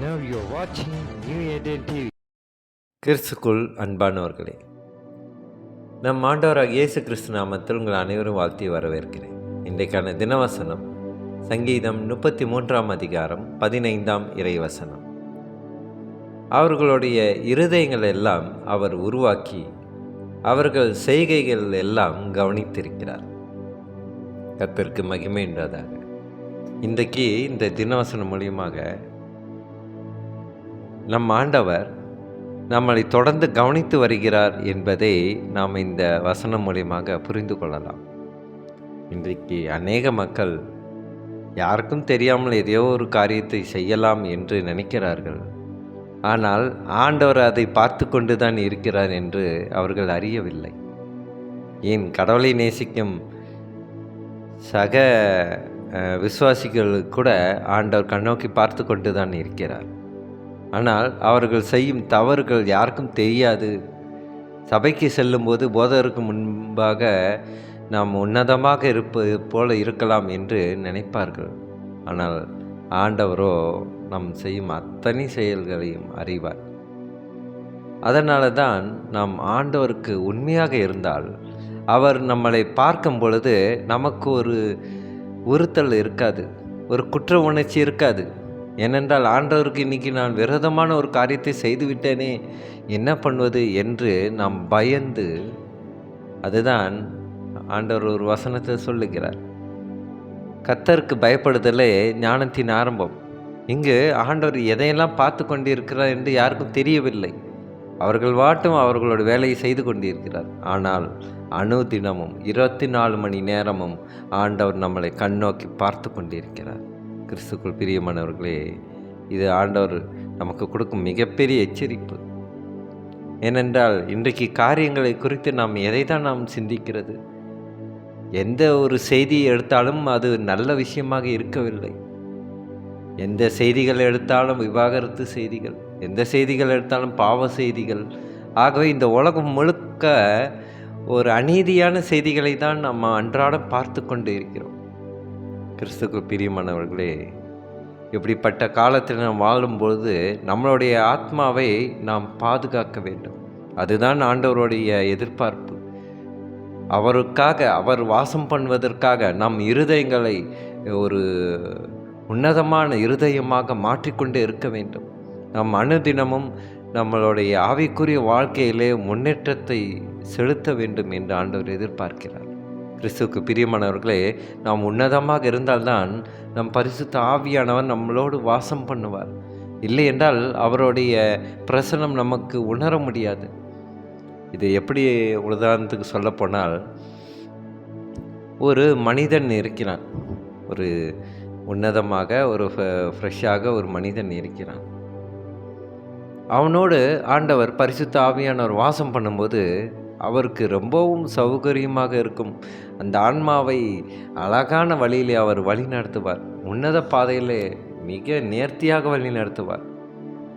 Now you're watching New Eden TV. கிறிஸ்துக்குள் அன்பானவர்களே, நம் ஆண்டவராக இயேசு கிறிஸ்து நாமத்தில் உங்கள் அனைவரும் வாழ்த்தி வரவேற்கிறேன். இன்றைக்கான தினவசனம் சங்கீதம் 33 அதிகாரம் 15 இறைவசனம். அவர்களுடைய இருதயங்கள் எல்லாம் அவர் உருவாக்கி அவர்கள் செய்கைகள் எல்லாம் கவனித்திருக்கிறார். கர்த்தருக்கு மகிமை உண்டாதாக. இன்றைக்கு இந்த தினவசனம் மூலியமாக நம் ஆண்டவர் நம்மளை தொடர்ந்து கவனித்து வருகிறார் என்பதை நாம் இந்த வசனம் மூலியமாக புரிந்து கொள்ளலாம். இன்றைக்கு அநேக மக்கள் யாருக்கும் தெரியாமல் எதையோ ஒரு காரியத்தை செய்யலாம் என்று நினைக்கிறார்கள். ஆனால் ஆண்டவர் அதை பார்த்து கொண்டு தான் இருக்கிறார் என்று அவர்கள் அறியவில்லை. ஏன் கடவுளை நேசிக்கும் சக விசுவாசிகள் கூட ஆண்டவர் கண்ணோக்கி பார்த்து கொண்டு தான் இருக்கிறார். ஆனால் அவர்கள் செய்யும் தவறுகள் யாருக்கும் தெரியாது. சபைக்கு செல்லும்போது போதகருக்கு முன்பாக நாம் உன்னதமாக இருப்பது போல இருக்கலாம் என்று நினைப்பார்கள். ஆனால் ஆண்டவரோ நாம் செய்யும் அத்தனை செயல்களையும் அறிவார். அதனால தான் நாம் ஆண்டவருக்கு உண்மையாக இருந்தால் அவர் நம்மளை பார்க்கும் பொழுது நமக்கு ஒரு உறுத்தல் இருக்காது, ஒரு குற்ற உணர்ச்சி இருக்காது. ஏனென்றால் ஆண்டவருக்கு இன்றைக்கி நான் விரோதமான ஒரு காரியத்தை செய்துவிட்டேனே, என்ன பண்ணுவது என்று நாம் பயந்து, அதுதான் ஆண்டவர் ஒரு வசனத்தை சொல்லுகிறார், கர்த்தருக்கு பயப்படுதலே ஞானத்தின் ஆரம்பம். இங்கு ஆண்டவர் எதையெல்லாம் பார்த்து கொண்டிருக்கிறார் என்று யாருக்கும் தெரியவில்லை. அவர்கள் வாட்டும் அவர்களோட வேலையை செய்து கொண்டிருக்கிறார். ஆனால் அனுதினமும் 24 மணி நேரமும் ஆண்டவர் நம்மளை கண்ணோக்கி பார்த்து கொண்டிருக்கிறார். கிறிஸ்துக்குள் பிரியமானவர்களே, இது ஆண்டவர் நமக்கு கொடுக்கும் மிகப்பெரிய எச்சரிப்பு. ஏனென்றால் இன்றைக்கு காரியங்களை குறித்து நாம் எதை தான் நாம் சிந்திக்கிறது? எந்த ஒரு செய்தியை எடுத்தாலும் அது நல்ல விஷயமாக இருக்கவில்லை. எந்த செய்திகள் எடுத்தாலும் விவாகரத்து செய்திகள், எந்த செய்திகள் எடுத்தாலும் பாவ செய்திகள். ஆகவே இந்த உலகம் முழுக்க ஒரு அநீதியான செய்திகளை தான் நம்ம அன்றாடம் பார்த்து கொண்டு இருக்கிறோம். கிறிஸ்துக்கு பிரியமானவர்களே, இப்படிப்பட்ட காலத்தில் நாம் வாழும்பொழுது நம்மளுடைய ஆத்மாவை நாம் பாதுகாக்க வேண்டும். அதுதான் ஆண்டவருடைய எதிர்பார்ப்பு. அவருக்காக, அவர் வாசம் பண்ணுவதற்காக நம் இருதயங்களை ஒரு உன்னதமான இருதயமாக மாற்றிக்கொண்டே இருக்க வேண்டும். நம் அனுதினமும் நம்மளுடைய ஆவிக்குரிய வாழ்க்கையிலே முன்னேற்றத்தை செலுத்த வேண்டும் என்று ஆண்டவர் எதிர்பார்க்கிறார். கிறிஸ்துவுக்கு பிரியமானவர்களே, நாம் உன்னதமாக இருந்தால்தான் நம் பரிசுத்த ஆவியானவர் நம்மளோடு வாசம் பண்ணுவார். இல்லை என்றால் அவருடைய பிரசனம் நமக்கு உணர முடியாது. இது எப்படி உதாரணத்துக்கு சொல்லப்போனால், ஒரு மனிதன் இருக்கிறான், ஒரு உன்னதமாக ஒரு ஃப்ரெஷ்ஷாக ஒரு மனிதன் இருக்கிறான். அவனோடு ஆண்டவர் பரிசுத்த ஆவியானவர் வாசம் பண்ணும்போது அவருக்கு ரொம்பவும் சௌகரியமாக இருக்கும். அந்த ஆன்மாவை அழகான வழியிலே அவர் வழி நடத்துவார். உன்னத பாதையிலே மிக நேர்த்தியாக வழி நடத்துவார்.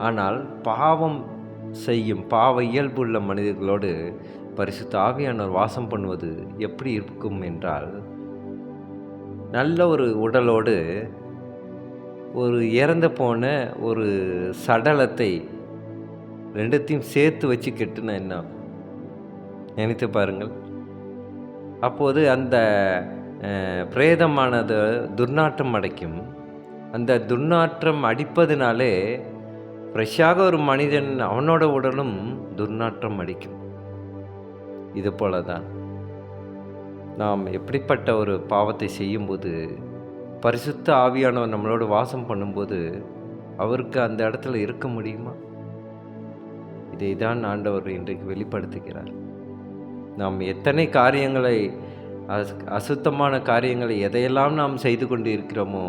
ஆனால் பாவம் செய்யும் பாவ இயல்புள்ள மனிதர்களோடு பரிசுத்த ஆவியானவர் வாசம் பண்ணுவது எப்படி இருக்கும் என்றால், நல்ல ஒரு உடலோடு ஒரு இறந்து போன ஒரு சடலத்தை ரெண்டுத்தையும் சேர்த்து வச்சு கெட்டுனா என்ன நினைத்து பாருங்கள். அப்போது அந்த பிரேதமானது துர்நாற்றம் அடைக்கும். அந்த துர்நாற்றம் அடிப்பதினாலே ஃப்ரெஷ்ஷாக ஒரு மனிதன் அவனோட உடலும் துர்நாற்றம் அடிக்கும். இது போல தான் நாம் எப்படிப்பட்ட ஒரு பாவத்தை செய்யும்போது பரிசுத்த ஆவியானவர் நம்மளோட வாசம் பண்ணும்போது அவருக்கு அந்த இடத்துல இருக்க முடியுமா? இதை தான் ஆண்டவர் இன்றைக்கு வெளிப்படுத்துகிறார். நாம் எத்தனை காரியங்களை, அசுத்தமான காரியங்களை எதையெல்லாம் நாம் செய்து கொண்டு இருக்கிறோமோ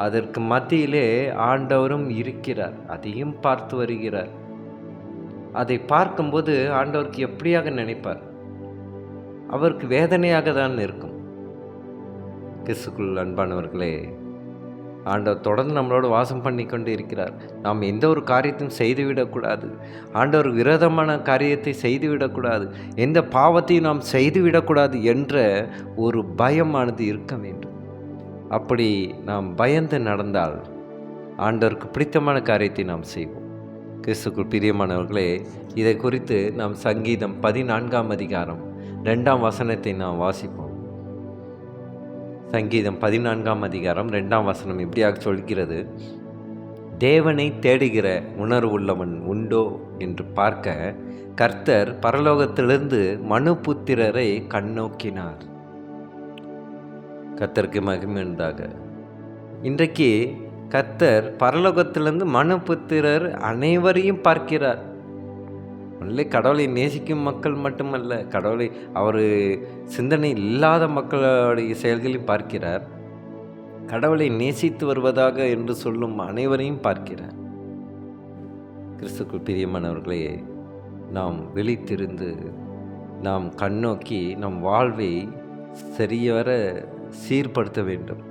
அதற்கு மத்தியிலே ஆண்டவரும் இருக்கிறார், அதையும் பார்த்து வருகிறார். அதை பார்க்கும்போது ஆண்டவருக்கு எப்படியாக நினைப்பார்? அவருக்கு வேதனையாக தான் இருக்கும். கிறிஸ்துக்குள் அன்பானவர்களே, ஆண்டவர் தொடர்ந்து நம்மளோட வாசம் பண்ணி கொண்டு இருக்கிறார். நாம் எந்த ஒரு காரியத்தையும் செய்துவிடக்கூடாது. ஆண்டவர் விரோதமான காரியத்தை செய்துவிடக்கூடாது. எந்த பாவத்தையும் நாம் செய்துவிடக்கூடாது என்ற ஒரு பயமானது இருக்க வேண்டும். அப்படி நாம் பயந்து நடந்தால் ஆண்டவருக்கு பிடித்தமான காரியத்தை நாம் செய்வோம். கிறிஸ்துக்குள் பிரியமானவர்களே, இதை குறித்து நாம் சங்கீதம் 14ஆம் அதிகாரம் 2ஆம் வசனத்தை நாம் வாசிப்போம். சங்கீதம் 14ஆம் அதிகாரம் 2ஆம் வசனம் இப்படியாக சொல்கிறது: தேவனை தேடுகிற உணர்வுள்ளவன் உண்டோ என்று பார்க்க கர்த்தர் பரலோகத்திலிருந்து மனுபுத்திரரை கண்ணோக்கினார். கர்த்தருக்கு மகிமை உண்டாக. இன்றைக்கு கர்த்தர் பரலோகத்திலிருந்து மனுபுத்திரர் அனைவரையும் பார்க்கிறார். ஒன்லே கடவுளை நேசிக்கும் மக்கள் மட்டுமல்ல, கடவுளை அவர் சிந்தனை இல்லாத மக்களுடைய செயல்களையும் பார்க்கிறார். கடவுளை நேசித்து வருவதாக என்று சொல்லும் அனைவரையும் பார்க்கிறார். கிறிஸ்துக்குள் பிரியமானவர்களே, நாம் விழித்திருந்து நாம் கண்ணோக்கி நம் வாழ்வை சரிவர சீர்படுத்த வேண்டும்.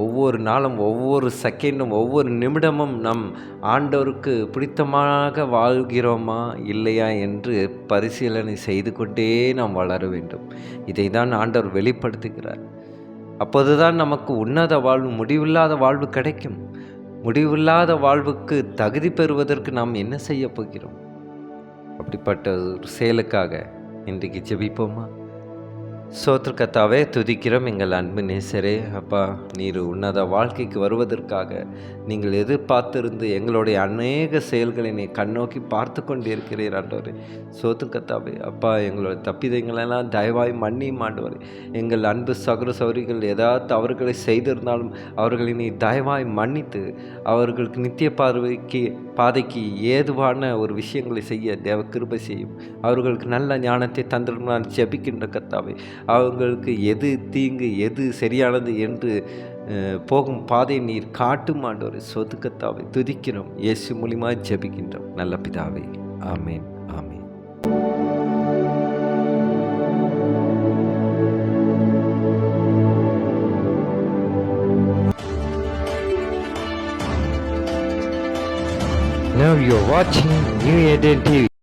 ஒவ்வொரு நாளும், ஒவ்வொரு செகண்டும், ஒவ்வொரு நிமிடமும் நம் ஆண்டவருக்கு பிடித்தமாக வாழ்கிறோமா இல்லையா என்று பரிசீலனை செய்து கொண்டே நாம் வளர வேண்டும். இதை தான் ஆண்டவர் வெளிப்படுத்துகிறார். அப்போதுதான் நமக்கு உன்னத வாழ்வு, முடிவில்லாத வாழ்வு கிடைக்கும். முடிவில்லாத வாழ்வுக்கு தகுதி பெறுவதற்கு நாம் என்ன செய்ய போகிறோம்? அப்படிப்பட்ட ஒரு செயலுக்காக இன்றைக்கு ஜெபிப்போமா? சோத்திர கர்த்தாவே, துதிக்கிறோம் எங்கள் அன்பு நேசரே. அப்பா, நீர் உன்னத வாழ்க்கைக்கு வருவதற்காக நீங்கள் எதிர்பார்த்திருந்து எங்களுடைய அநேக செயல்களை நீ கண்ணோக்கி பார்த்து கொண்டு இருக்கிறீர் ஆண்டவரே. சோத்திர கர்த்தாவே, அப்பா, எங்களுடைய தப்பிதங்களெல்லாம் தயவாய் மன்னியும் ஆண்டவரே. எங்கள் அன்பு சகோதர சகோதரிகள் ஏதாவது தவறுகளை செய்திருந்தாலும் அவர்களை நீ தயவாய் மன்னித்து அவர்களுக்கு நித்திய பாதைக்கு ஏதுவான ஒரு விஷயங்களை செய்ய தேவ கிருபை செய்யும். அவர்களுக்கு நல்ல ஞானத்தை தந்திரம் நான் ஜெபிக்கின்ற கர்த்தாவே. அவங்களுக்கு எது தீங்கு, எது சரியானது என்று போகும் பாதை நீர் காட்டும் ஆண்டவரே. சொதுக்கத்தாவை துதிக்கிறோம். இயேசு மூலியமாக ஜெபிக்கின்றோம் நல்ல பிதாவே. ஆமேன், ஆமேன். Now you're watching New Eden TV.